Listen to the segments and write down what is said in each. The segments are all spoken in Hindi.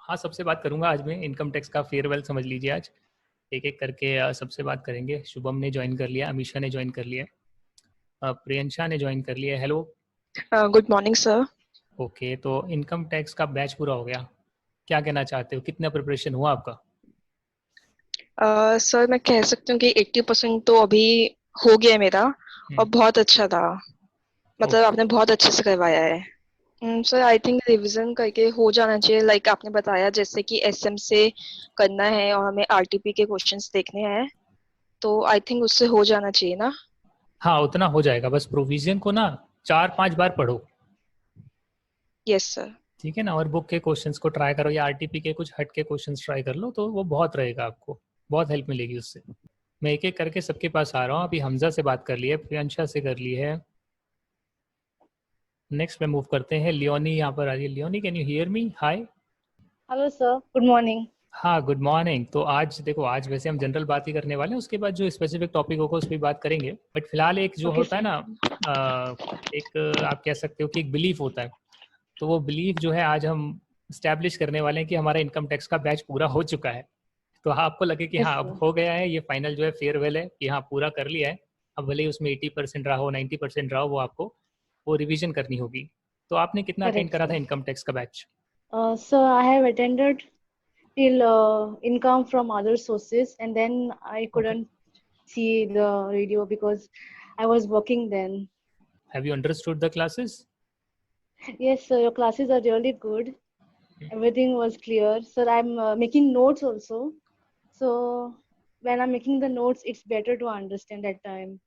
हाँ, सबसे बात करूंगा आज मैं। इनकम टैक्स का फेयरवेल समझ लीजिए आज। एक एक करके सबसे बात करेंगे। शुभम ने ज्वाइन कर लिया, अमीशा ने ज्वाइन कर लिया, प्रियंशा ने ज्वाइन कर लिया। Hello. Good morning sir. Okay, तो इनकम टैक्स का बैच पूरा हो गया। क्या कहना चाहते हो, कितना प्रिपरेशन हुआ आपका? सर मैं कह सकती हूँ कि 80% तो अभी हो गया है मेरा। और बहुत अच्छा था। मतलब ओके। आपने बहुत अच्छे से करवाया है। सर आई थिंक रिवीजन करके हो जाना चाहिए। लाइक आपने बताया जैसे कि एसएम से करना है और हमें आरटीपी के क्वेश्चंस देखने हैं, तो आई थिंक उससे हो जाना चाहिए ना। हाँ, उतना हो जाएगा। बस प्रोविजन को ना 4-5 बार पढ़ो, यस सर। ठीक है ना। और बुक के क्वेश्चंस को ट्राई करो या आरटीपी के कुछ हट के क्वेश्चंस ट्राई कर लो, तो वो बहुत रहेगा, आपको बहुत हेल्प मिलेगी उससे। मैं एक एक करके सबके पास आ रहा हूँ। अभी हमजा से बात कर ली है, प्रियंशा से कर ली है। नेक्स्ट पे मूव करते हैं। लियोनी यहाँ पर आ रही है। Leone, can you hear me? Hi. Hello sir, good morning. हाँ, गुड मॉर्निंग। तो आज देखो, आज वैसे हम जनरल बात ही करने वाले हैं, उसके बाद जो स्पेसिफिक टॉपिक होगा उस पर बात करेंगे। बट फिलहाल एक जो ओके होता है सर। ना, एक आप कह सकते हो कि एक बिलीफ होता है। तो वो बिलीफ जो है आज हम स्टैब्लिश करने वाले हैं कि हमारा इनकम टैक्स का बैच पूरा हो चुका है। तो हाँ, आपको लगे कि यस हाँ अब सर। हो गया है, ये फाइनल जो है फेयरवेल है कि हाँ पूरा कर लिया है। अब भले ही उसमें 80% रहा हो, 90% रहा हो, वो आपको वो रिवीजन करनी होगी। तो आपने कितना अटेंड करेक्ट करा था सर। इनकम टैक्स का batch? So I have attended till income from other sources, and then I okay. couldn't see the video because I was working then. Have you understood the classes? Yes, sir, your classes are really good. Everything was clear. Sir, I'm making notes also. So when I'm making the notes, it's better to understand that time,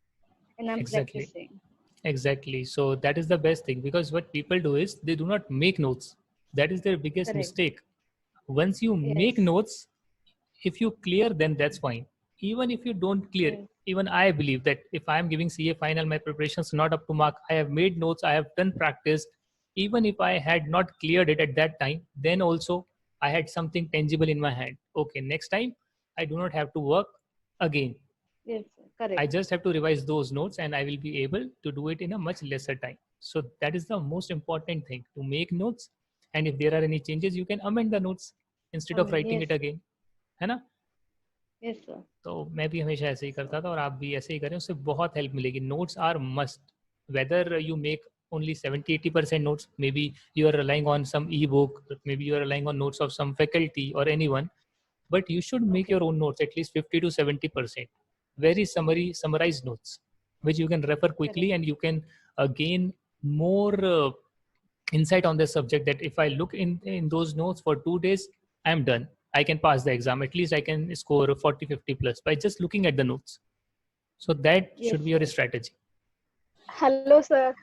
and I'm Exactly. practicing. Exactly. So that is the best thing, because what people do is they do not make notes. That is their biggest Correct. mistake. Once you make Yes. notes, if you clear, then that's fine. Even if you don't clear, Yes. even I believe that if I am giving CA final, my preparations not up to mark, I have made notes, I have done practice. Even if I had not cleared it at that time, then also I had something tangible in my hand. Okay, next time I do not have to work again. Yes, sir. I Correct. just have to revise those notes and I will be able to do it in a much lesser time. So that is the most important thing, to make notes. And if there are any changes, you can amend the notes instead I of mean, writing yes. it again. है ना? Yes, sir. तो मैं भी हमेशा ऐसे ही करता था और आप भी ऐसे ही करें, उससे बहुत हेल्प मिलेगी। Notes are must, whether you make only 70-80% notes, maybe you are relying on some ebook, maybe you are relying on notes of some faculty or anyone, but you should make Okay. your own notes, at least 50 to 70%. Very summarized notes, which you can refer quickly, Correct. and you can gain more insight on the subject. That if I look in those notes for 2 days, I'm done. I can pass the exam. At least I can score 40-50 plus by just looking at the notes. So that Yes, should be your sir. strategy. Hello sir.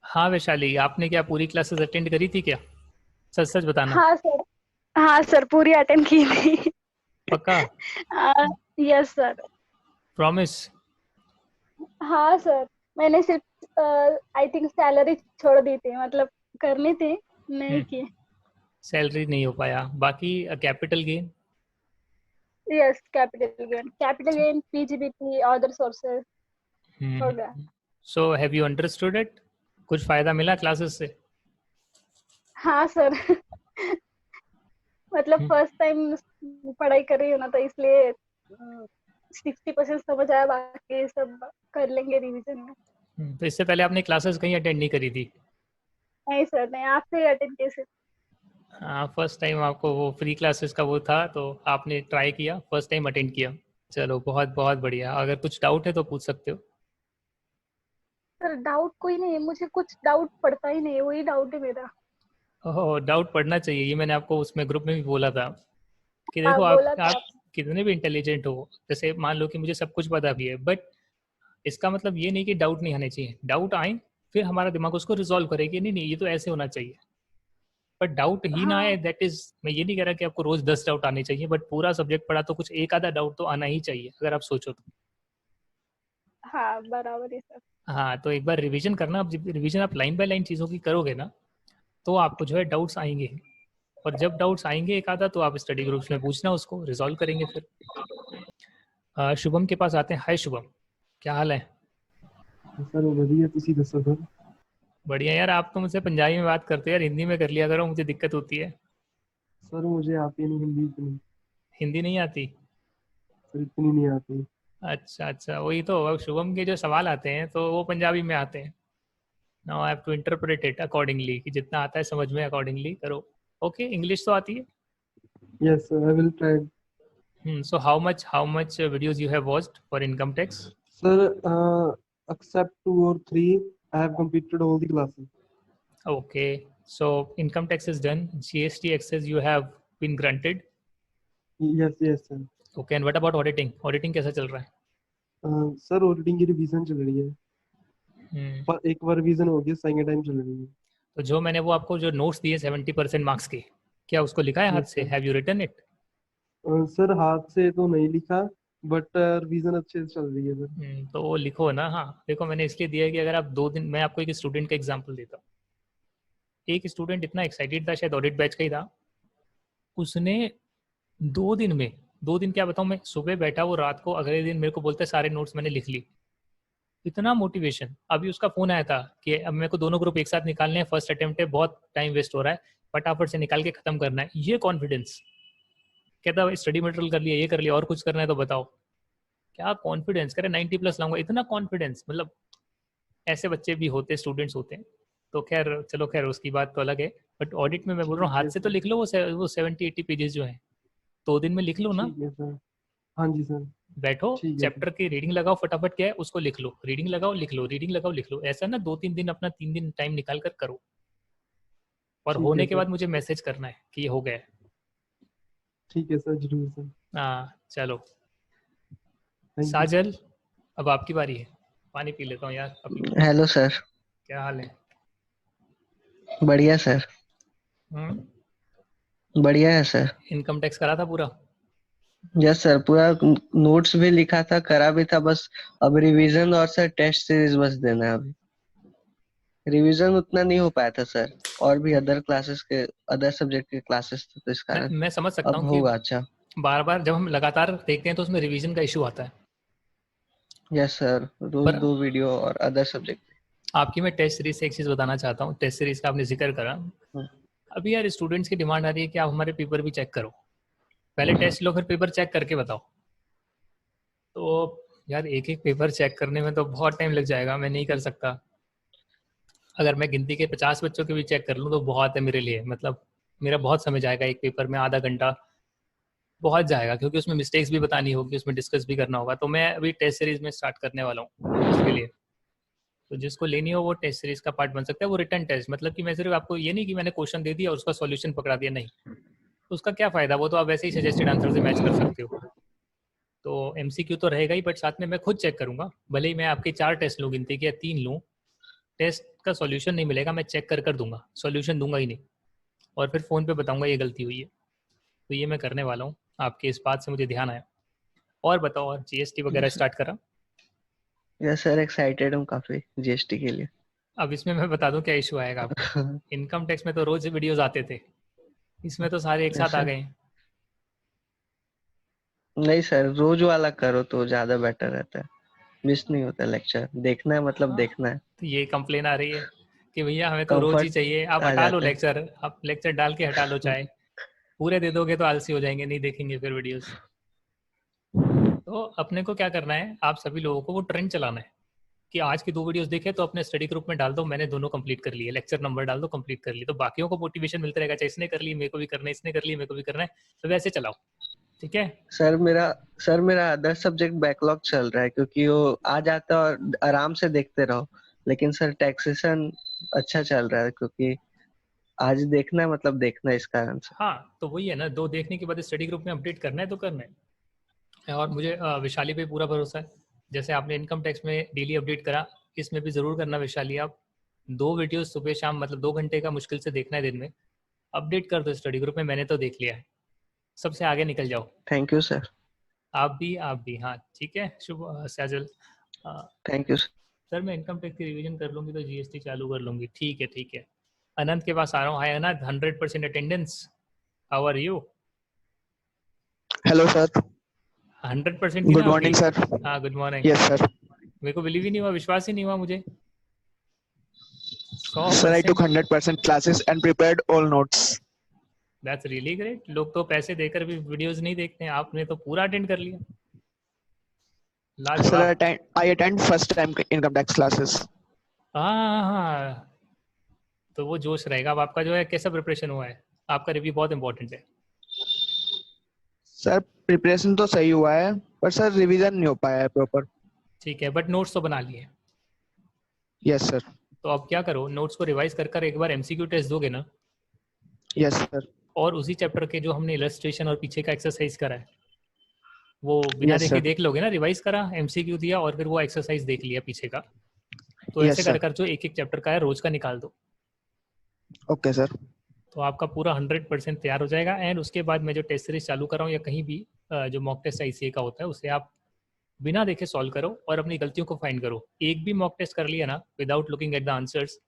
हाँ वैशाली, आपने क्या पूरी क्लासेस अटेंड करी थी क्या? सच सच बताना। हाँ सर। हाँ सर, पूरी अटेंड की थी। पक्का? Yes sir. प्रॉमिस? हाँ सर, मैंने सिर्फ आई थिंक सैलरी छोड़ दी थी, मतलब करनी थी, नहीं की। सैलरी नहीं हो पाया, बाकी capital gain? Yes, capital gain PGBP other sources हो गया। So have you understood it? कुछ फायदा मिला क्लासेस से? हाँ सर। मतलब फर्स्ट टाइम पढ़ाई कर रही हूँ ना, तो इसलिए 60% समझ आया, बाकी सब कर लेंगे रिवीजन में। तो इससे पहले आपने क्लासेस कहीं अटेंड नहीं करी थी? नहीं सर, नहीं, आपसे ही अटेंड कैसे। हाँ, फर्स्ट टाइम आपको वो फ्री क्लासेस का वो था, तो आपने ट्राई किया, फर्स्ट टाइम अटेंड किया। चलो बहुत बहुत बढ़िया। अगर कुछ डाउट है तो पूछ सकते हो। सर डाउट कोई नहीं है, मुझे कुछ डाउट पड़ता ही नहीं है, वही डाउट है मेरा। ओह, डाउट पढ़ना चाहिए। ये मैंने आपको उसमें ग्रुप में भी बोला था कि हाँ देखो, बोला था आप आप। कितने भी इंटेलिजेंट हो, जैसे मान लो कि मुझे सब कुछ पता भी है, बट इसका मतलब ये नहीं कि डाउट नहीं आने चाहिए। डाउट आए, फिर हमारा दिमाग उसको रिजॉल्व करे कि नहीं नहीं ये तो ऐसे होना चाहिए। बट डाउट ही ना आए, हाँ दैट इज, मैं ये नहीं कह रहा कि आपको रोज 10 डाउट आने चाहिए, बट पूरा सब्जेक्ट पढ़ा तो कुछ एक आधा डाउट तो आना ही चाहिए, अगर आप सोचो तो। हाँ, बराबर है सर। हाँ, तो एक बार रिवीजन करना। अब रिवीजन आप लाइन बाय लाइन चीज़ों की करोगे ना, तो आपको जो है डाउट्स आएंगे। और जब डाउट्स आएंगे एक आधा, तो आप स्टडी ग्रुप्स में पूछना, उसको रिजॉल्व करेंगे फिर। शुभम के पास आते हैं। हाय शुभम, क्या हाल है? सर वधिया, ਤੁਸੀਂ ਦੱਸੋ सर। बढ़िया यार। आप तो मुझसे पंजाबी में बात करते हो यार, हिंदी में कर लिया करो, मुझे दिक्कत होती है। सर मुझे आती नहीं हिंदी इतनी, हिंदी नहीं आती? सर इतनी नहीं आती। अच्छा अच्छा, वही तो। अब शुभम के जो सवाल आते हैं तो वो पंजाबी में आते हैं। Now I have to interpret it accordingly, कि जितना आता है समझ में अकॉर्डिंगली करो। ओके, इंग्लिश तो आती है? Yes sir, I will try. So how much videos you have watched for income tax? Sir except 2 or 3, I have completed all the classes. Okay, so income tax is done. GST access you have been granted. Yes sir. Okay, and what about auditing? Auditing कैसा चल रहा है? सर ऑडिटिंग की रिवीजन चल रही है, पर एक बार रिवीजन हो गया, सेकंड टाइम चल रही है। तो जो मैंने वो आपको जो नोट्स दिए 70% मार्क्स के, क्या उसको लिखा है हाथ Yes, से? sir. Have you written it? Sir हाथ से तो नहीं लिखा, बट रिवीजन अच्छे से चल रही है सर। तो वो लिखो ना। हाँ देखो, मैंने इसलिए दिया है कि अगर आप 2 दिन, मैं आपको एक स्टूडेंट का एग्जांपल देता हूँ। एक स्टूडेंट इतना एक्साइटेड था, शायद ऑडिट बैच का ही था, उसने 2 दिन में, 2 दिन क्या बताऊँ मैं, सुबह बैठा वो, रात को अगले दिन मेरे को बोलता है सारे नोट्स मैंने लिख ली। इतना मोटिवेशन। अभी उसका फोन आया था कि अब मेरे को दोनों ग्रुप एक साथ निकालने हैं, फर्स्ट अटेम्प्ट है, बहुत टाइम वेस्ट हो रहा है, फटाफट से निकाल के खत्म करना है। ये कॉन्फिडेंस। कहता स्टडी मटेरियल कर लिया, ये कर लिया, और कुछ करना है तो बताओ। क्या कॉन्फिडेंस, कह रहे 90+ लाऊंगा। इतना कॉन्फिडेंस, मतलब ऐसे बच्चे भी होते, स्टूडेंट्स होते हैं। तो खैर चलो, खैर उसकी बात तो अलग है। बट ऑडिट में मैं बोल रहा हूँ, हाथ से तो लिख लो वो 70-80 पेजेस जो हैं, 2 दिन में लिख लो ना। ठीक है सर। हाँ जी सर। बैठो, ठीक है चैप्टर की रीडिंग लगाओ, फटाफट क्या है उसको लिख लो, रीडिंग लगाओ लिख लो, रीडिंग लगाओ लिख लो। ऐसा ना 2-3 दिन अपना, 3 दिन टाइम निकाल कर करो, और ठीक है होने के सर। बाद मुझे मैसेज करना है कि ये हो गया है। ठीक है सर, जरूर सर। हाँ चलो थैंक यू। साजल, अब आपकी बारी है। पानी पी लेता हूँ यार अभी। Hello sir. क्या हाल है? बढ़िया सर। बढ़िया है सर। इनकम टैक्स करा था पूरा? यस सर, पूरा नोट्स भी लिखा था, करा भी था, बस अब रिवीजन और सर टेस्ट सीरीज बस देना है अभी। रिवीजन उतना नहीं हो पाया था सर, और भी अदर क्लासेस के, अदर सब्जेक्ट के क्लासेस थे, तो इस कारण मैं समझ सकता अब हूँ कि होगा। अच्छा। बार बार जब हम लगातार देखते हैं तो उसमें रिवीजन का इशू आता है। यस सर, रोज पर 2 वीडियो और अदर सब्जेक्ट। आपकी मैं टेस्ट सीरीज से एक चीज़ बताना चाहता हूँ। टेस्ट सीरीज का आपने जिक्र करा, अभी यार स्टूडेंट्स की डिमांड आ रही है कि आप हमारे पेपर भी चेक करो। पहले टेस्ट लो, फिर पेपर चेक करके बताओ। तो यार एक एक पेपर चेक करने में तो बहुत टाइम लग जाएगा, मैं नहीं कर सकता। अगर मैं गिनती के 50 बच्चों के भी चेक कर लूँ तो बहुत है मेरे लिए। मतलब मेरा बहुत समय जाएगा एक पेपर में, आधा घंटा बहुत जाएगा, क्योंकि उसमें मिस्टेक्स भी बतानी होगी, उसमें डिस्कस भी करना होगा। तो मैं अभी टेस्ट सीरीज में स्टार्ट करने वाला हूँ इसके लिए। तो जिसको लेनी हो वो टेस्ट सीरीज का पार्ट बन सकता है। वो रिटर्न टेस्ट, मतलब कि मैं सिर्फ आपको ये नहीं कि मैंने क्वेश्चन दे दिया और उसका सॉल्यूशन पकड़ा दिया, नहीं। तो उसका क्या फ़ायदा, वो तो आप वैसे ही सजेस्टेड आंसर से मैच कर सकते हो। तो एमसीक्यू तो रहेगा ही, बट साथ में मैं खुद चेक करूंगा। भले ही मैं आपके 4 टेस्ट लूँ गिनती के, या 3 लूँ, टेस्ट का सॉल्यूशन नहीं मिलेगा, मैं चेक कर दूंगा, सॉल्यूशन दूंगा ही नहीं, और फिर फ़ोन पे बताऊंगा ये गलती हुई है। तो ये मैं करने वाला हूँ, आपके इस बात से मुझे ध्यान आया। और बताओ, और जीएसटी वगैरह स्टार्ट करा? यस सर, एक्साइटेड हूँ काफी जीएसटी के लिए। अब इसमें मैं बता दूं क्या इशू आएगा आपको। इनकम टैक्स में तो रोज वीडियोस आते थे, इसमें तो सारे एक साथ आ गए। नहीं सर, रोज वाला करो तो ज्यादा बेटर रहता है, मिस नहीं होता लेक्चर। देखना है मतलब देखना है। तो ये कंप्लेन आ रही है कि भैया हमें तो रोज ही कंफर्ट चाहिए, आप आ हटा लो जाता है। लेक्चर, आप लेक्चर डाल के हटा लो, चाहे पूरे दे दोगे तो आलसी हो जाएंगे, नहीं देखेंगे फिर वीडियोस। तो अपने को क्या करना है, आप सभी लोगों को वो ट्रेंड चलाना है कि आज की 2 वीडियोस देखे तो अपने स्टडी ग्रुप में डाल दो, मैंने दोनों कंप्लीट कर लिए, लेक्चर नंबर डाल दो, कंप्लीट कर लिए। तो बाकियों को मोटिवेशन मिलता रहेगा, चाहे इसने कर ली मेरे को भी करना है, इसने कर ली मेरे को भी करना है। तो वैसे चलाओ, ठीक है? सर मेरा अदर सब्जेक्ट बैकलॉग चल रहा है, क्योंकि वो आ जाता है और आराम से देखते रहो। लेकिन सर टैक्सेशन अच्छा चल रहा है, क्योंकि आज देखना है मतलब देखना है, इस कारण से। हाँ तो वही है ना, 2 देखने के बाद स्टडी ग्रुप में अपडेट करना है तो करना है। और मुझे विशाली पे पूरा भरोसा है। जैसे आपने इनकम टैक्स में डेली अपडेट करा, इसमें भी ज़रूर करना विशाली। आप 2 वीडियो सुबह शाम, मतलब 2 घंटे का मुश्किल से देखना है दिन में, अपडेट कर दो स्टडी ग्रुप में। मैंने तो देख लिया है, सबसे आगे निकल जाओ। Thank you sir. आप भी। हाँ ठीक है, शुभ Sejal. Thank you sir. Sir मैं इनकम टैक्स की रिवीजन कर लूंगी तो जीएसटी चालू कर लूंगी। ठीक है ठीक है। अनंत के पास आ रहा हूँ। Hi Anant, 100% attendance, how are you? Hello sir. 100% थी गुड ना मॉर्निंग आपकी? सर। हाँ गुड मॉर्निंग। Yes sir. मेरे को बिलीव ही नहीं हुआ, विश्वास ही नहीं हुआ मुझे। Sir, I took 100%। 100% classes and prepared all notes. That's really great. लोग तो पैसे देकर भी वीडियोस नहीं देखते हैं, आपने तो पूरा अटेंड कर लिया। Sir, लाजवाब। I attend first time income tax classes. हाँ, तो वो जोश रहेगा। अब आपका जो है कैसा प्रिपरेशन हुआ है? आपका रिव्यू बहुत इंपॉर्टेंट है। सर प्रिपरेशन तो सही हुआ है, पर सर रिवीजन नहीं हो पाया है प्रॉपर। ठीक है, बट नोट्स तो बना लिए। Yes sir. तो अब क्या करो, नोट्स को रिवाइज कर कर एक बार एमसीक्यू टेस्ट दोगे ना, यस सर। और उसी चैप्टर के जो हमने इलस्ट्रेशन और पीछे का एक्सरसाइज करा है वो बिना Yes, देखे sir. देख लोगे ना। रिवाइज करा, एमसीक्यू दिया और फिर वो एक्सरसाइज देख लिया पीछे का। तो Yes, ऐसे sir. कर कर जो एक एक चैप्टर का है रोज का निकाल दो। Okay sir. तो आपका पूरा 100% तैयार हो जाएगा। एंड उसके बाद मैं जो टेस्ट सीरीज चालू कर रहा हूँ या कहीं भी जो मॉक टेस्ट आईसीए का होता है उसे आप बिना देखे सॉल्व करो और अपनी गलतियों को फाइंड करो। एक भी मॉक टेस्ट कर लिया ना without looking at the answers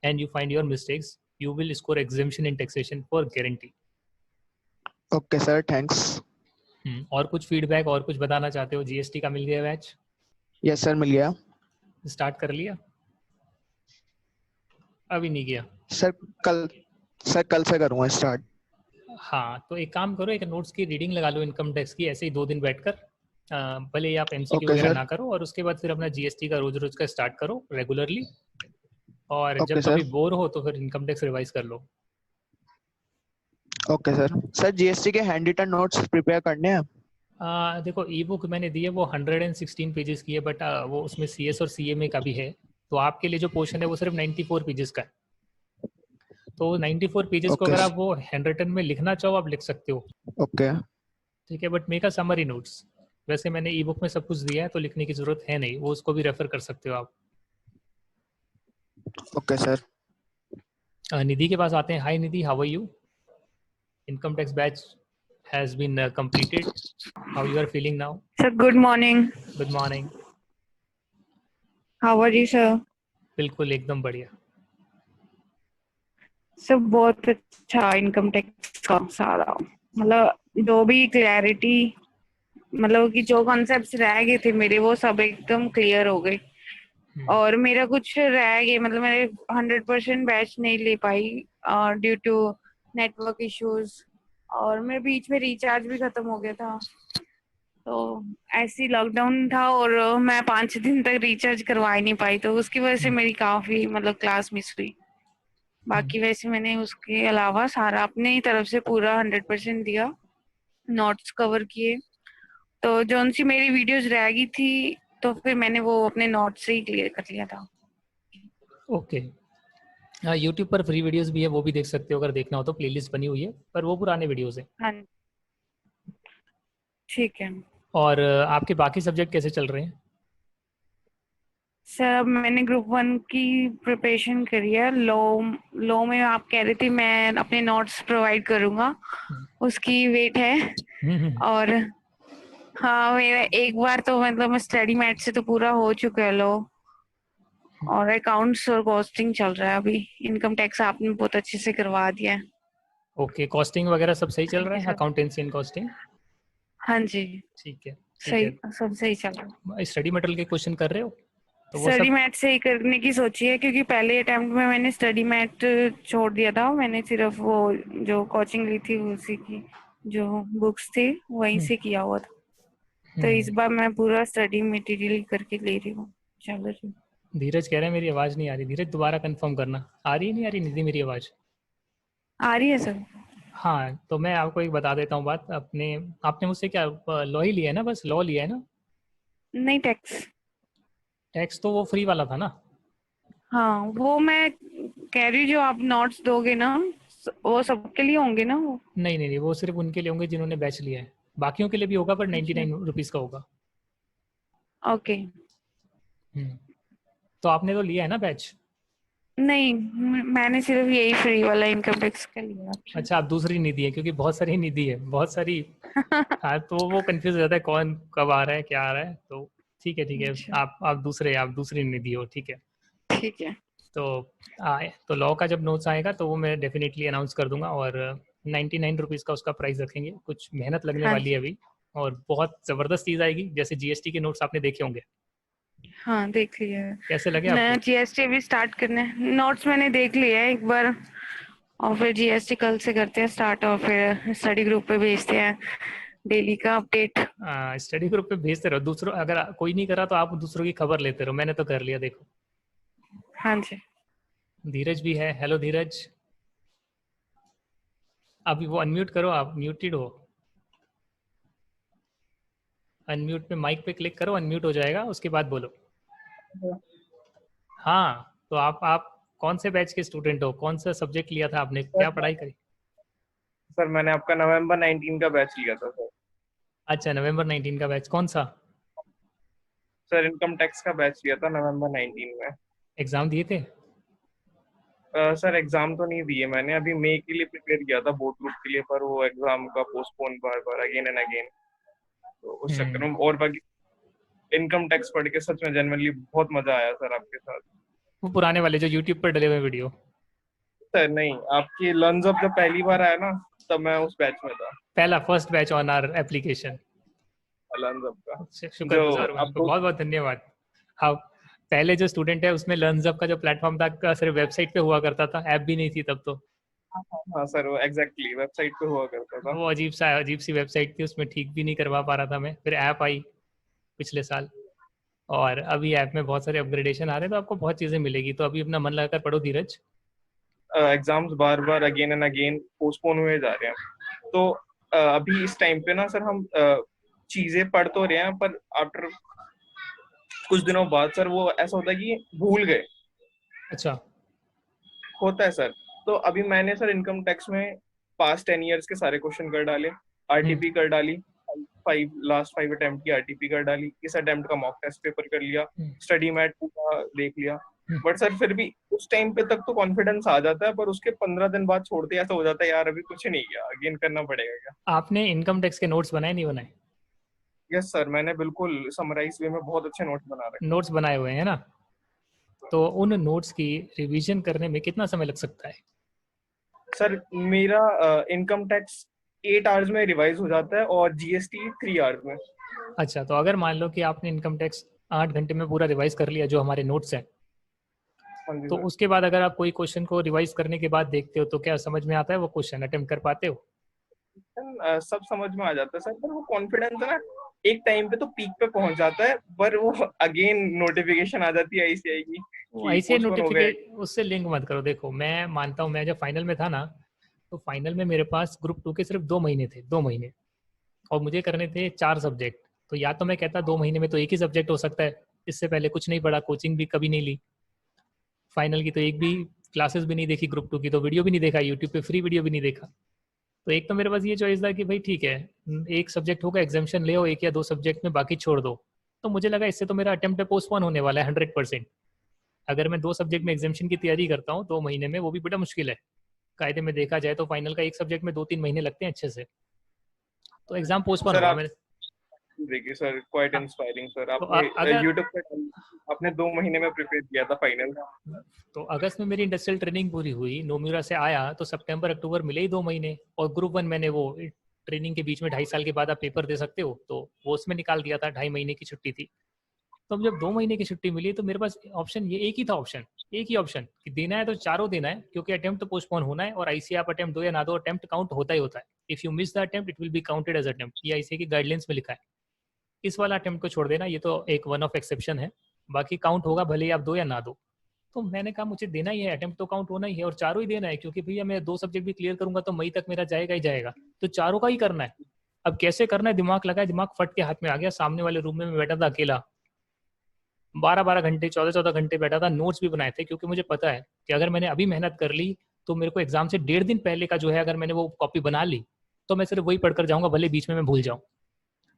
and you find your mistakes, you will score examination in taxation for guarantee. Okay sir, thanks. और कुछ फीडबैक और कुछ बताना चाहते हो? जीएसटी का मिल गया बैच? यस सर, मिल गया। स्टार्ट कर लिया? अभी नहीं किया? सर कल से करूँगा स्टार्ट। हाँ, तो एक काम करो, एक नोट्स की रीडिंग लगा लो इनकम टैक्स की, ऐसे ही 2 दिन बैठकर। भले ही आप एमसीक्यू Okay, वगैरह sir. ना करो, और उसके बाद फिर अपना जीएसटी का रोज रोज का स्टार्ट करो रेगुलरली। और Okay, जब sir. कभी बोर हो तो फिर इनकम टैक्स रिवाइज कर लो। Okay sir. सर जीएसटी के हैंड रिटन नोट्स प्रिपेयर करने हैं? देखो, ई बुक मैंने दी है वो 116 पेजेस की है, बट वो उसमें सीएस और सीएमए का भी है। तो आपके लिए जो पोर्शन है वो सिर्फ 94 पेजेस का है। तो 94 पेजेस को Okay, अगर sir. आप वो हैंड रिटन में लिखना चाहो आप लिख सकते हो, ओके। ठीक है, but make a summary notes. वैसे मैंने ई बुक में सब कुछ दिया है तो लिखने की जरूरत है नहीं, वो उसको भी रेफर कर सकते हो आप। Okay sir. निधि के पास आते हैं। Hi Nidhi, how are you? Income tax batch has been completed, how you are feeling now? Sir, good morning. Good morning. How are you, sir? बिल्कुल एकदम बढ़िया। सर बहुत अच्छा इनकम टैक्स का सारा, मतलब जो भी क्लैरिटी, मतलब कि जो कॉन्सेप्ट्स रह गए थे मेरे वो सब एकदम क्लियर हो गए। और मेरा कुछ रह गए, मतलब मैंने 100% बैच नहीं ले पाई ड्यू टू नेटवर्क इश्यूज, और मेरे बीच में रिचार्ज भी खत्म हो गया था। तो ऐसी लॉकडाउन था और मैं 5 दिन तक रिचार्ज करवा ही नहीं पाई, तो उसकी वजह से मेरी काफी मतलब क्लास मिस हुई। बाकी वैसे मैंने उसके अलावा सारा अपनी तरफ से पूरा 100% दिया, नोट्स कवर किए। तो जो सी मेरी वीडियोस रह गई थी तो फिर मैंने वो अपने नोट्स से ही क्लियर कर लिया था। ओके। यूट्यूब पर फ्री वीडियोस भी है, वो भी देख सकते हो अगर देखना हो तो, प्लेलिस्ट बनी हुई है, पर वो पुराने वीडियोस हैं। हाँ ठीक है। और आपके बाकी सब्जेक्ट कैसे चल रहे हैं? सर मैंने ग्रुप 1 की प्रिपरेशन करी है। लॉ में आप कह रहे थे मैं अपने नोट्स प्रोवाइड करूंगा, उसकी वेट है। और हाँ, मेरा एक बार तो मतलब स्टडी मैट से तो पूरा हो चुका है लॉ, और अकाउंट्स और कॉस्टिंग चल रहा है अभी। इनकम टैक्स आपने बहुत अच्छे से करवा दिया है। ओके, कॉस्टिंग वगैरह सब सही चल रहा है? सर अकाउंटेंसी एंड कॉस्टिंग हाँ जी, ठीक है। सही, सब सही चल रहा है। स्टडी मटेरियल के क्वेश्चन कर रहे हो तो वो स्टडी सब? मैट से ही करने की सोची है, क्योंकि पहले अटेम्प्ट में मैंने स्टडी मैट छोड़ दिया था। मैंने सिर्फ वो जो कोचिंग ली थी उसी की जो बुक्स थी वहीं से किया हुआ था। तो इस बार मैं पूरा स्टडी मटेरियल करके ले रही हूँ। चलो जी। धीरज कह रहे हैं मेरी आवाज नहीं आ रही। धीरज दोबारा कंफर्म करना, आ रही है नहीं आ रही निधि मेरी आवाज? आ रही है सर। हाँ, तो मैं आपको एक बता देता हूँ बात। आपने मुझसे क्या लॉ ही लिया है ना? बस लॉ लिया है ना? नहीं, टैक्स। टैक्स तो वो फ्री वाला था ना? हाँ, वो मैं कह रही हूँ जो आप नोट्स दोगे ना वो सबके लिए होंगे ना? वो नहीं नहीं नहीं, वो सिर्फ उनके लिए होंगे जिन्होंने बैच लिया है। बाकियों के लिए भी होगा, पर 99 रुपीज का होगा। ओके। तो आपने तो लिया है ना बैच? नहीं, मैंने सिर्फ यही फ्री वाला इनकम टैक्स का लिया। अच्छा, आप दूसरी निधि है, क्योंकि बहुत सारी निधि है, बहुत सारी। हाँ, तो वो कंफ्यूज हो जाता है कौन कब आ रहा है क्या आ रहा है। तो ठीक है ठीक है, आप दूसरी निधि हो, ठीक है। ठीक है। तो लॉ का जब नोट्स आएगा तो वो मैं डेफिनेटली अनाउंस कर दूंगा, और 99 रुपीज़ का उसका प्राइस रखेंगे। कुछ मेहनत लगने वाली है अभी, और बहुत ज़बरदस्त चीज़ आएगी। जैसे जीएसटी के नोट्स आपने देखे होंगे, हाँ देख लिया है। कैसे लगे आपको? जीएसटी भी स्टार्ट करना है। नोट्स मैंने देख लिया है एक बार, और फिर जीएसटी कल से करते हैं स्टार्ट, और फिर स्टडी ग्रुप पे भेजते हैं डेली का अपडेट। स्टडी ग्रुप पे भेजते रहो, दूसरों अगर कोई नहीं करा तो आप दूसरों की खबर लेते रहो। मैंने तो कर लिया देखो। हाँ जी। धीरज भी है। हेलो धीरज, अभी वो अनम्यूट करो, आप म्यूटेड हो। अनम्यूट पे माइक पे क्लिक करो, अनम्यूट हो जाएगा, उसके बाद बोलो। हाँ, तो आप कौन से बैच के स्टूडेंट हो? कौन सा सब्जेक्ट लिया था आपने? क्या पढ़ाई करी? सर मैंने आपका नवंबर 19 का बैच लिया था सर। अच्छा, नवंबर 19 का बैच। कौन सा? सर इनकम टैक्स का बैच लिया था नवंबर 19 में। एग्जाम दिए थे? सर एग्जाम तो नहीं दिए मैंने, अभी मई के लिए प्रिपेयर किया था बोर्ड ग्रुप के लिए, पर वो एग्जाम का पोस्टपोन बार बार अगेन एंड अगेन, तो उस चक्कर में। और बाकी इनकम टैक्स पढ़ के सच में जनरली बहुत मजा आया सर आपके साथ। वो पुराने वाले जो यूट्यूब पर डले हुए वीडियो? सर नहीं, आपकी लर्न्स अप जब पहली बार आया ना, तब मैं उस बैच में था। पहला first batch on our application learns up का। शुक्रगुजार हूं आपको, बहुत बहुत धन्यवाद। आप पहले जो स्टूडेंट है उसमें लर्न्स अप का जो प्लेटफॉर्म था सिर्फ वेबसाइट पे हुआ करता था, ऐप भी नहीं थी तब तो। हाँ सर, वो एग्जैक्टली वेबसाइट पे हुआ करता था। वो अजीब सी वेबसाइट थी, उसमें ठीक भी नहीं करवा पा रहा था मैं। फिर ऐप आई पिछले साल, और अभी ऐप में बहुत सारे अपग्रेडेशन आ रहे हैं, तो आपको बहुत चीजें मिलेगी। तो अभी अपना मन लगाकर पढ़ो धीरज। एग्जाम्स बार बार अगेन एंड अगेन पोस्टपोन हुए जा रहे हैं, तो अभी इस टाइम पे ना सर हम चीजें पढ़ तो रहे हैं, पर आफ्टर कुछ दिनों बाद सर वो ऐसा होता है कि भूल गए। अच्छा, होता है सर। तो अभी मैंने सर इनकम टैक्स में पास्ट 10 इयर्स के सारे क्वेश्चन कर डाले, आरटीपी कर डाली, लास्ट 5 अटेम्प्ट की आरटीपी कर डाली, इस अटेम्प्ट का मॉक टेस्ट पेपर कर लिया, स्टडी मैट पूरा देख लिया। बट सर फिर भी उस टाइम पे तक तो कॉन्फिडेंस आ जाता है, पर उसके 15 दिन बाद छोड़ते ऐसा हो जाता है यार अभी कुछ नहीं किया, अगेन करना पड़ेगा क्या। आपने इनकम टैक्स के नोट्स बनाए नहीं बनाए? यस सर, मैंने बिल्कुल समराइज वे में बहुत अच्छे नोट्स बना रखे। नोट्स बनाए हुए हैं ना? तो उन नोट्स की रिवीजन करने में कितना समय लग सकता है? सर मेरा इनकम टैक्स 8 आवर्स में रिवाइज हो जाता है और जीएसटी 3 आवर्स में। अच्छा, तो अगर मान लो कि आपने इनकम टैक्स 8 घंटे में पूरा रिवाइज कर लिया जो हमारे नोट्स हैं, तो उसके बाद अगर आप कोई क्वेश्चन को रिवाइज करने के बाद देखते हो तो क्या समझ में आता है? वो क्वेश्चन अटेम्प्ट कर पाते हो? सब समझ में आ जाता है सर, पर वो कॉन्फिडेंस है ना एक टाइम पे तो पीक पे पहुंच जाता है, पर वो अगेन नोटिफिकेशन आ जाती है आईसीआई की। वो ऐसे नोटिफिकेशन उससे लिंक मत करो। देखो, मैं मानता हूँ, मैं जब फाइनल में था ना, तो फाइनल में मेरे पास ग्रुप 2 के सिर्फ 2 महीने थे, 2 महीने, और मुझे करने थे 4 सब्जेक्ट। तो या तो मैं कहता 2 महीने में तो एक ही सब्जेक्ट हो सकता है, इससे पहले कुछ नहीं पढ़ा, कोचिंग भी कभी नहीं ली, फाइनल की तो एक भी क्लासेस भी नहीं देखी, ग्रुप 2 की तो वीडियो भी नहीं देखा, यूट्यूब पे फ्री वीडियो भी नहीं देखा। तो एक तो मेरे पास ये चॉइस था कि भाई ठीक है, एक सब्जेक्ट होगा, एग्जामिशन ले हो 1 या 2 सब्जेक्ट में, बाकी छोड़ दो। तो मुझे लगा इससे तो मेरा अटेम्प्ट पोस्टपोन होने वाला है 100%। अगर मैं 2 सब्जेक्ट में एग्जामिशन की तैयारी करता हूँ 2 महीने में, वो भी बड़ा मुश्किल है। कायदे में देखा जाए तो फाइनल का एक सब्जेक्ट में 2-3 महीने लगते हैं अच्छे से, तो एग्जाम पोस्टपोन होगा। मैंने देखिए सर, क्वाइट इंस्पायरिंग सर, आपने यूट्यूब पे आपने 2 महीने में प्रिपेयर किया था फाइनल। तो अगस्त में मेरी इंडस्ट्रियल ट्रेनिंग पूरी हुई, नोम्यूरा से आया तो सितंबर अक्टूबर मिले ही 2 महीने, और ग्रुप 1 मैंने वो ट्रेनिंग के बीच में 2.5 साल के बाद आप पेपर दे सकते हो, तो वो उसमें निकाल दिया था, 2.5 महीने की छुट्टी थी। तो जब 2 महीने की छुट्टी मिली तो मेरे पास ऑप्शन ये एक ही था, एक ही ऑप्शन कि देना है तो चारों देना है, क्योंकि अटेम्प्ट तो पोस्टपोन होना है, और आईसीए आप अटेम्प्ट दो या ना दो, अटेम्प्ट काउंट होता ही होता है। If you miss the attempt it will be counted as attempt, ये आईसीए की गाइडलाइंस में लिखा है। इस वाला अटेम्प्ट को छोड़ देना, ये तो एक वन ऑफ एक्सेप्शन है, बाकी काउंट होगा भले ही आप दो या ना दो। तो मैंने कहा मुझे देना ही है, अटेम्प्ट तो काउंट होना ही है, और चारों ही देना है, क्योंकि भैया मैं 2 सब्जेक्ट भी क्लियर करूंगा तो मई तक मेरा जाएगा ही जाएगा, तो चारों का ही करना है। अब कैसे करना है, दिमाग लगाया, दिमाग फट के हाथ में आ गया। सामने वाले रूम में मैं बैठा था अकेला, 12-12 घंटे 14-14 घंटे बैठा था, नोट्स भी बनाए थे, क्योंकि मुझे पता है कि अगर मैंने अभी मेहनत कर ली तो मेरे को एग्जाम से 1.5 दिन पहले का जो है, अगर मैंने वो कॉपी बना ली तो मैं सिर्फ वही पढ़कर जाऊंगा, भले बीच में मैं भूल जाऊं।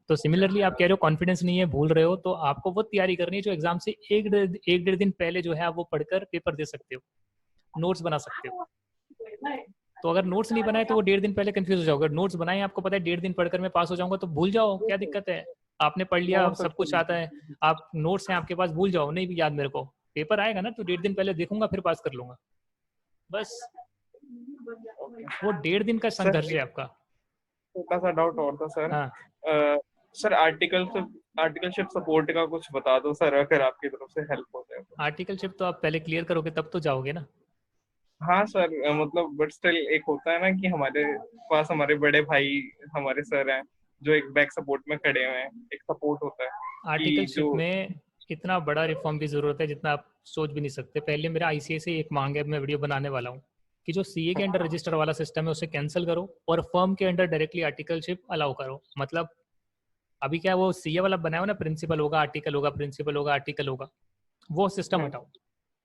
तो सिमिलरली आप कह रहे हो कॉन्फिडेंस नहीं है, भूल रहे हो, तो आपको वो तैयारी करनी है जो एग्जाम से 1-1.5 दिन पहले जो है आप वो पढ़कर पेपर दे सकते हो, नोट्स बना सकते हो। तो अगर नोट्स नहीं बनाए तो वो 1.5 दिन पहले कंफ्यूज हो जाओगे, नोट्स बनाए आपको पता है 1.5 दिन पढ़कर मैं पास हो जाऊंगा, तो भूल जाओ, क्या दिक्कत है? आपने पढ़ लिया, सब कुछ आता है, आप नोट्स हैं आपके पास, भूल जाओ, नहीं भी याद मेरे को, पेपर आएगा ना तो 1.5 दिन पहले देखूंगा, फिर पास कर लूंगा, बस। वो 1.5 दिन का संघर्ष है आपका। छोटा सा डाउट और था सर। हाँ। सर आर्टिकलशिप सपोर्ट का कुछ बता दो सर, अगर आपकी तरफ से हेल्प हो जाए। आर्टिकलशिप तो आप पहले क्लियर करोगे तब तो जाओगे ना। हाँ सर, मतलब बट स्टिल एक होता है ना कि हमारे पास हमारे बड़े भाई हमारे सर हैं जो एक बैक सपोर्ट में खड़े हुए हैं, एक सपोर्ट होता है कि आर्टिकलशिप जो में इतना बड़ा रिफॉर्म की जरूरत है जितना आप सोच भी नहीं सकते। पहले मेरा आईसीए से एक मांग है, मैं वीडियो बनाने वाला हूँ कि जो सीए के अंडर रजिस्टर वाला सिस्टम है उसे कैंसिल करो और फर्म के अंडर डायरेक्टली आर्टिकलशिप अलाउ करो। मतलब अभी क्या वो सीए वाला बनाया हो ना, प्रिंसिपल होगा आर्टिकल होगा, प्रिंसिपल होगा आर्टिकल होगा, वो सिस्टम हटाओ।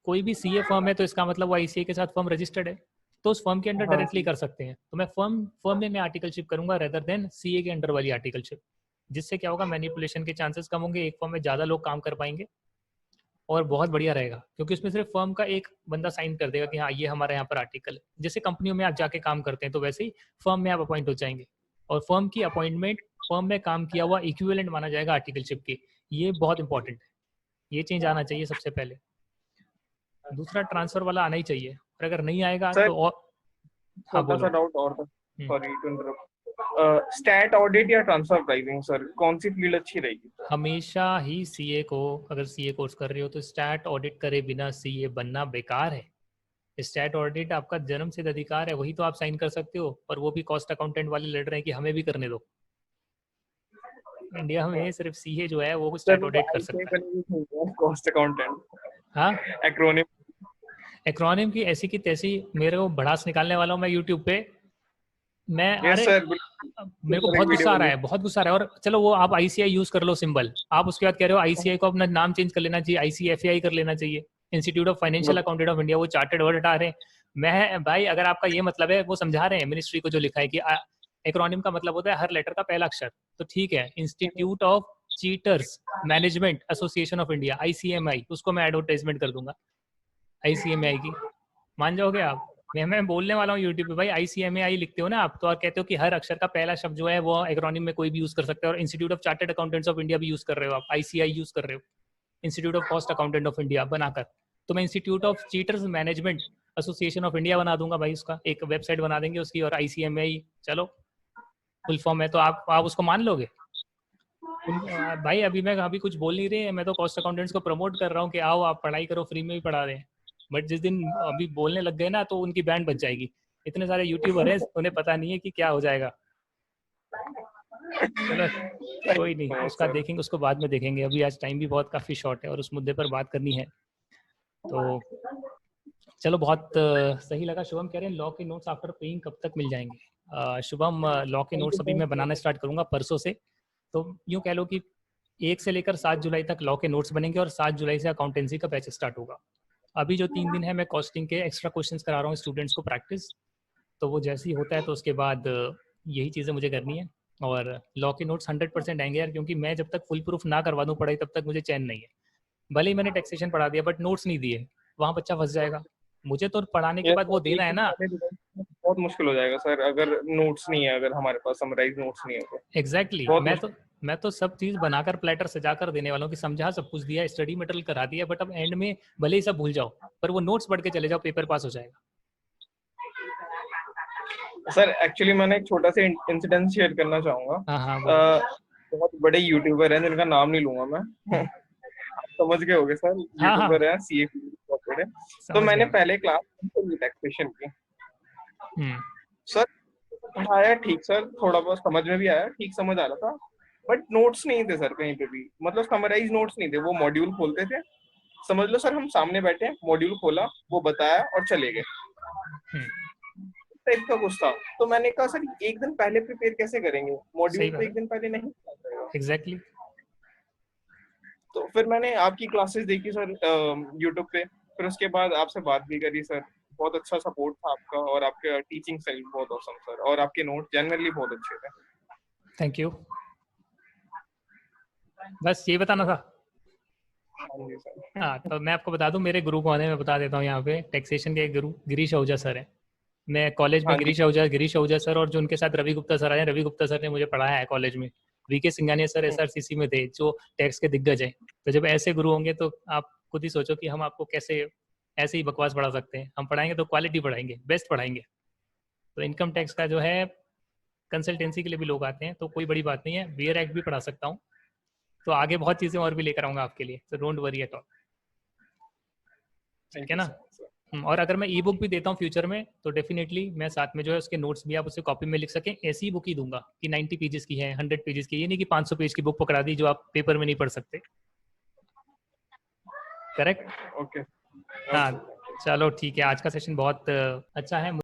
कोई भी सीए फर्म है तो इसका मतलब वो आईसीए के साथ फर्म रजिस्टर्ड है, तो उस फर्म के अंडर हाँ डायरेक्टली कर सकते हैं। तो मैं फर्म में मैं आर्टिकलशिप करूंगा रेदर देन सीए के अंडर वाली आर्टिकलशिप। जिससे क्या होगा, मैनिपुलेशन के चांसेस कम होंगे, एक फर्म में ज़्यादा लोग काम कर पाएंगे और बहुत बढ़िया रहेगा। क्योंकि उसमें सिर्फ फर्म का एक बंदा साइन कर देगा कि हाँ ये हमारे यहाँ पर आर्टिकल है। जैसे कंपनियों में आप जाके काम करते हैं तो वैसे ही फर्म में आप अपॉइंट हो जाएंगे और फर्म की अपॉइंटमेंट फर्म में काम किया हुआ इक्विवेलेंट माना जाएगा आर्टिकलशिप की। ये बहुत इंपॉर्टेंट है, ये चेंज आना चाहिए सबसे पहले। दूसरा ट्रांसफर वाला आना ही चाहिए, और अगर नहीं आएगा सर तो और हाँ छोटा सा बोलो। डाउट और था, sorry to interrupt. Stat audit या ट्रांसफर प्राइसिंग सर, कौन सी फील्ड अच्छी रहेगी? हमेशा ही सीए को, अगर सीए कोर्स कर रहे हो तो स्टैट ऑडिट करे बिना सीए बनना बेकार है। स्टैट ऑडिट आपका जन्म सिद्ध अधिकार है, वही तो आप साइन कर सकते हो, पर वो भी कॉस्ट अकाउंटेंट वाले लड़ रहे हैं कि हमें भी करने दो। इंडिया में सिर्फ सीए जो है वो स्टैट ऑडिट कर सकता है। कॉस्ट अकाउंटेंट, हाँ, एक्रोनिम। एक्रोनिम की ऐसी की तैसी मेरे को भड़ास निकालने वाला हूँ मैं यूट्यूब पे। मैं यस अरे सर, मेरे को बहुत गुस्सा आ रहा है, बहुत गुस्सा आ रहा है। और चलो वो आप आईसीआई यूज कर लो सिंबल, आप उसके बाद कह रहे हो आईसीआई को अपना नाम चेंज कर लेना चाहिए, आईसीएफएआई कर लेना चाहिए, institute of financial accountant of India. वो चार्टर्ड वर्ड हटा रहे हैं। मैं भाई अगर आपका ये मतलब है, वो समझा रहे हैं मिनिस्ट्री को जो लिखा है कि एक्रोनिम का मतलब होता है हर लेटर का पहला अक्षर, तो ठीक है, institute of cheaters management association of India ICMAI, उसको मैं एडवर्टाइजमेंट कर दूंगा आईसीएमआई की। मान जाओगे आप? मैं बोलने वाला हूँ यूट्यूब पे, भाई आईसीएमआई लिखते हो ना आप, तो और कहते हो कि हर अक्षर का पहला शब्द जो है वो एक्रोनिम में कोई भी यूज कर सकता है। और institute of chartered accountants of India भी यूज कर रहे हो आप, आईसीआई यूज कर रहे हो, institute of cost accountant of India बनाकर। तो मैं institute of cheaters management association of India बना दूंगा भाई, उसका एक वेबसाइट बना देंगे उसकी, और आईसीएमआई चलो फुल फॉर्म है, तो आप उसको मान लोगे? भाई अभी कुछ बोल नहीं रहे, मैं तो कॉस्ट अकाउंटेंट्स को प्रमोट कर रहा हूँ कि आओ आप पढ़ाई करो, फ्री में भी पढ़ा रहे हैं। बट जिस दिन अभी बोलने लग गए ना तो उनकी बैंड बच जाएगी। इतने सारे यूट्यूबर हैं, उन्हें पता नहीं है कि क्या हो जाएगा। चलो कोई नहीं, उसका देखेंगे, उसको बाद में देखेंगे। अभी आज टाइम भी बहुत काफ़ी शॉर्ट है और उस मुद्दे पर बात करनी है। तो चलो बहुत सही लगा। शुभम कह रहे हैं लॉ के नोट्स आफ्टर पेइंग कब तक मिल जाएंगे? शुभम लॉ के नोट्स अभी मैं बनाना स्टार्ट करूंगा परसों से। तो यूँ कह लो कि 1 से लेकर 7 जुलाई तक लॉ के नोट्स बनेंगे और 7 जुलाई से अकाउंटेंसी का बैच स्टार्ट होगा। अभी जो 3 दिन है मैं कॉस्टिंग के एक्स्ट्रा क्वेश्चंस करा रहा हूँ स्टूडेंट्स को प्रैक्टिस। तो वो जैसे ही होता है तो उसके बाद यही चीज़ें मुझे करनी है। और लॉ के नोट्स 100% आएंगे यार, क्योंकि मैं जब तक फुल प्रूफ ना करवा दूँ पढ़ाई तब तक मुझे चैन नहीं है। भले ही मैंने टैक्सेशन पढ़ा दिया बट नोट्स नहीं दिए, वहाँ बच्चा फंस जाएगा। मुझे तो पढ़ाने के बाद वो देना है ना। बहुत मुश्किल हो जाएगा सर अगर नोट्स नहीं है, अगर हमारे पास समराइज नोट्स नहीं है तो। एग्जैक्टली मैं तो सब चीज बनाकर प्लेटर सजाकर देने वाला हूँ कि समझा सब कुछ दिया, स्टडी मटेरियल करा दिया, बट अब एंड में भले ही सब भूल जाओ पर वो नोट्स पढ़ के चले जाओ, पेपर पास हो जाएगा। सर एक्चुअली मैंने एक छोटा सा इंसिडेंट शेयर करना चाहूंगा। बहुत बड़े यूट्यूबर हैं जिनका नाम नहीं लूंगा मैं समझ गए होगे सर, यूट्यूबर है सीए है। तो मैंने पहले क्लास टैक्सेशन की सर, पढ़ाया ठीक सर, थोड़ा बहुत समझ में भी आया, ठीक समझ आ रहा था, बट नोट्स नहीं थे सर कहीं पे भी, मतलब समराइज नोट्स नहीं थे। वो मॉड्यूल खोलते थे, समझ लो सर हम सामने बैठे, मॉड्यूल खोला, वो बताया और चले गए टाइप का कुछ था। तो मैंने कहा सर एक दिन पहले प्रिपेयर कैसे करेंगे, मॉड्यूल तो एक दिन पहले नहीं। एग्जैक्टली। तो फिर मैंने आपकी क्लासेस देखी सर यूट्यूब पे, फिर उसके बाद आपसे बात भी करी सर। बहुत अच्छा सपोर्ट था आपका और आपका टीचिंग स्टाइल बहुत ऑसम सर, और आपके नोट जनरली बहुत अच्छे थे। Thank you. बस ये बताना था। हाँ तो मैं आपको बता दूं मेरे गुरु कौन है, मैं बता देता हूँ। यहाँ पे टैक्सेशन के गुरु गिरीश आहूजा सर है। मैं कॉलेज में गिरीश आहूजा सर और जो उनके साथ रवि गुप्ता सर आए, रवि गुप्ता सर ने मुझे पढ़ाया है कॉलेज में। वीके सिंघानिया सर एसआरसीसी में थे जो टैक्स के दिग्गज हैं। तो जब ऐसे गुरु होंगे तो आप खुद ही सोचो कि हम आपको कैसे ऐसे ही बकवास पढ़ा सकते हैं। हम पढ़ाएंगे तो क्वालिटी पढ़ाएंगे, बेस्ट पढ़ाएंगे। तो इनकम टैक्स का जो है कंसल्टेंसी के लिए भी लोग आते हैं, तो कोई बड़ी बात नहीं है। वेयर एक्ट भी पढ़ा सकता हूँ, तो आगे बहुत चीज़ें और भी लेकर आऊँगा आपके लिए, तो डोंट वरी एट ऑल। ठीक है ना? और अगर मैं ई बुक भी देता हूँ फ्यूचर में तो डेफिनेटली मैं साथ में जो है उसके नोट्स भी आप उसे कॉपी में लिख सकें, ऐसी बुक ही दूंगा कि 90 पेजेस की है, 100 पेजेस की, ये नहीं कि 500 पेज की बुक पकड़ा दी जो आप पेपर में नहीं पढ़ सकते। करेक्ट? ओके। हाँ, चलो ठीक है, आज का सेशन बहुत अच्छा है।